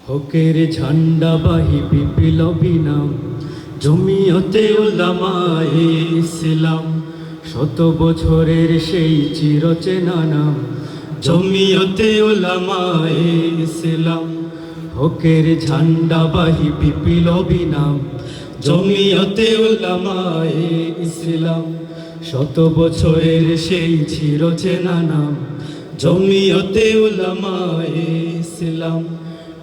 হকের ঝান্ডাবাহী বিপ্লবী নাম জমিয়তে উলামায়ে ইসলাম। শত বছরের সেই চিরচেনা নাম জমিয়তে উলামায়ে ইসলাম। হকের ঝান্ডাবাহী বিপ্লবী নাম জমিয়তে উলামায়ে ইসলাম। শত বছরের সেই চিরচেনা নাম জমিয়তে উলামায়ে ইসলাম।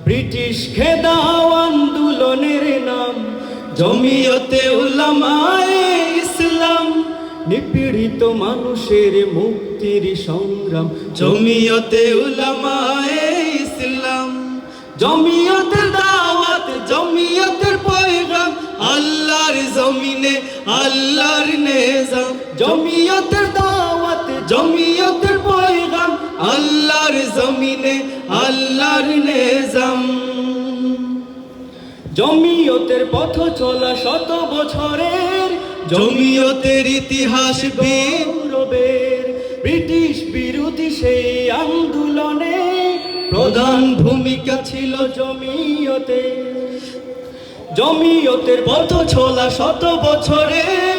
ব্রিটিশ খেদাও আন্দোলনের নাম জমিয়তে উলামায়ে ইসলাম। নিপীড়িত মানুষের মুক্তির সংগ্রাম জমিয়তে উলামায়ে ইসলাম। জমিয়তের দাওয়াত জমিয়তের পয়গাম আল্লাহর জমিনে আল্লাহর নিজাম। জমিয়তের দাওয়াত জমিয়তের পয়গাম আল্লাহর জমিনে আল্লাহর নিজাম। জমিয়তের পথ চলা শত বছরের জমিয়তের ইতিহাস গৌরবের। ব্রিটিশ বিরোধী সেই আন্দোলনে প্রধান ভূমিকা ছিল জমিয়তের। জমিয়তের পথ চলা শত বছরের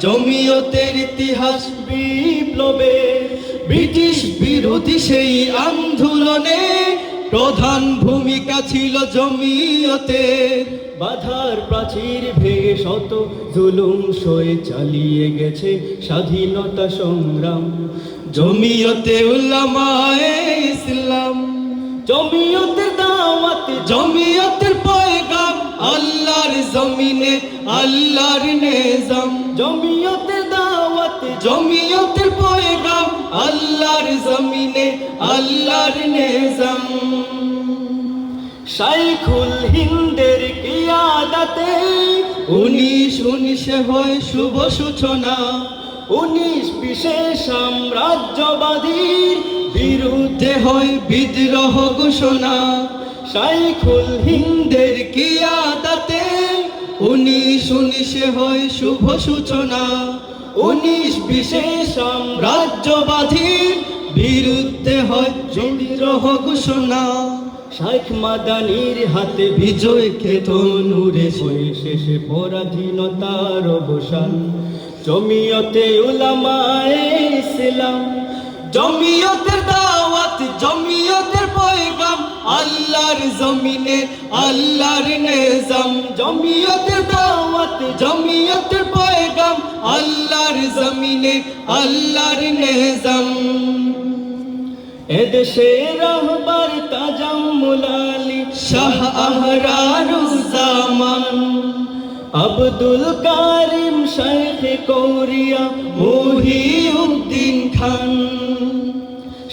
জমিয়তের ইতিহাস বিপ্লবের। ব্রিটিশ বিরোধী সেই আন্দোলনে প্রধান ভূমিকা ছিল জমিয়তের। বাধার প্রাচীর ভেঙে শত জুলুম সয়ে চালিয়ে গেছে স্বাধীনতা সংগ্রাম জমিয়তে উলামায়ে ইসলাম। জমিয়তের দাওয়াত জমিয়তের পয়গাম আল্লাহর জমিনে আল্লাহর নিজাম। জমিয়তের দাওয়াত জমিয়তের পয়গাম আল্লাহর জমিনে আল্লাহর নিজাম। শাইখুল হিন্দের কিয়াদাতে 1919 হয় শুভ সূচনা। 1920 সাম্রাজ্যবাদীর বিরুদ্ধে হয় বিদ্রোহ ঘোষণা। শাইখুল হিন্দের কিয়াদাতে 1919 হয় শুভ সূচনা। 1920 সাম্রাজ্যবাদীর বিরুদ্ধে হয় বিদ্রোহ ঘোষণা। শাইখ মাদানির হাতে বিজয় খেতনুরে হয়ে শেষে পরাধীনতার অবসান জমিয়তে উলামায়ে ইসলাম। জমিয়তের দাওয়াত জমিয়তের পয়গাম আল্লাহর জমিনে আল্লাহর নিজাম। জমিয়তের দাওয়াত জমিয়তের পয়গাম আল্লাহর জমিনে আল্লাহর নিজাম। এদেশে রাহবার তাজাম্মুল আলী শাহ আহরারুজ্জামান। আব্দুল কারিম শাইখ কৌরিয়া মুহিউদ্দিন খান।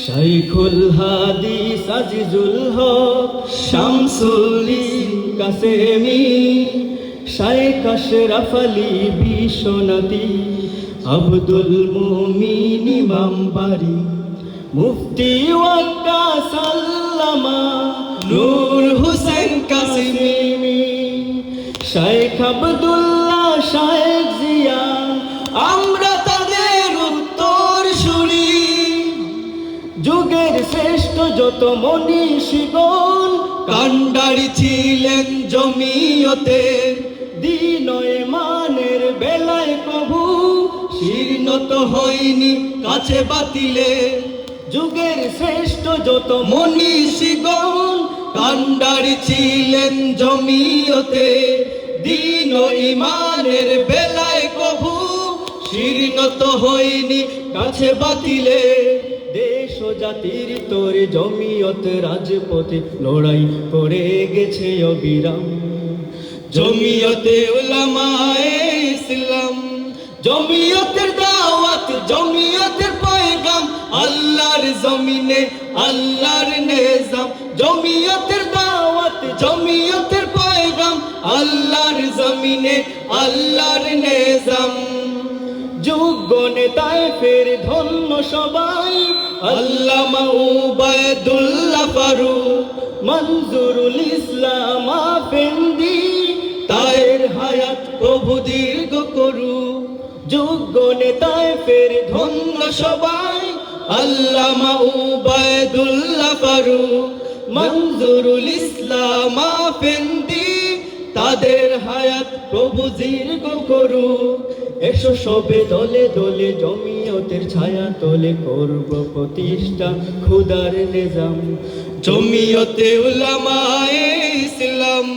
শাইখুল হাদিস আজিজুল হক শামসুল কাসেমি। শাইখ আশরাফ আলী বিশ্বনাথী আব্দুল মুমিন ইমাম বারী। মুফতি ওয়াক্কাস আল্লামা নূর হোসেন কাসেমি। শাইখ আব্দুল্লাহ শাইখ জিয়া আমরা তাদের উত্তরসূরি। যুগের শ্রেষ্ঠ যত মনীষীগণ কান্ডারি ছিলেন জমিয়তের। দ্বীন ও ঈমানের বেলায় কভু শিরনত হয়নি কাছে বাতিলে। যুগের শ্রেষ্ঠ যত মনীষীগণ কান্ডারি ছিলেন জমিয়তে। দ্বীন ও ঈমানের বেলায় কভু শিরনত হয়নি কাছে বাতিলে। দেশ ও জাতির তোরে জমিয়ত রাজপথে লড়াই করে গেছে অবিরাম জমিয়তে উলামায়ে ইসলাম। জমিয়তের দাওয়াত জমিয়তের পয়গাম আল্লাহর জমিনে আল্লাহর নিজাম। জমিয়তের দাওয়াত জমিয়তের পয়গাম আল্লাহর জমিনে আল্লাহর নিজাম। যোগ্য নেতায় ফের ধন্য সবাই আল্লামা উবায়দুল্লাহ ফারুক মনজুরুল ইসলাম আফেন্দি। তায়ের হায়াত প্রভু দীর্ঘ করুক। যোগ্য নেতায় ফের ধন্য সবাই আল্লামা উবায়দুল্লাহ ফারুক মঞ্জুরুল ইসলাম আফেন্দি, তাদের হায়াত প্রভু দীর্ঘ করুক। এসো সবে দলে দলে জমিয়তের ছায়া তলে করব প্রতিষ্ঠা খুদার নিজাম। জমিয়তে উলামায়ে ইসলাম,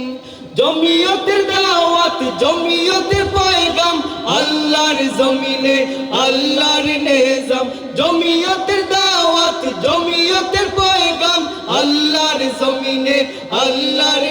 জমিয়তের দাওয়াত, জমিয়তের পয়গাম, আল্লাহর জমিনে আল্লাহর নিজাম। জমিয়তের দাওয়াত, জমিয়তের পয়গাম, আল্লাহর জমিনে আল্লাহর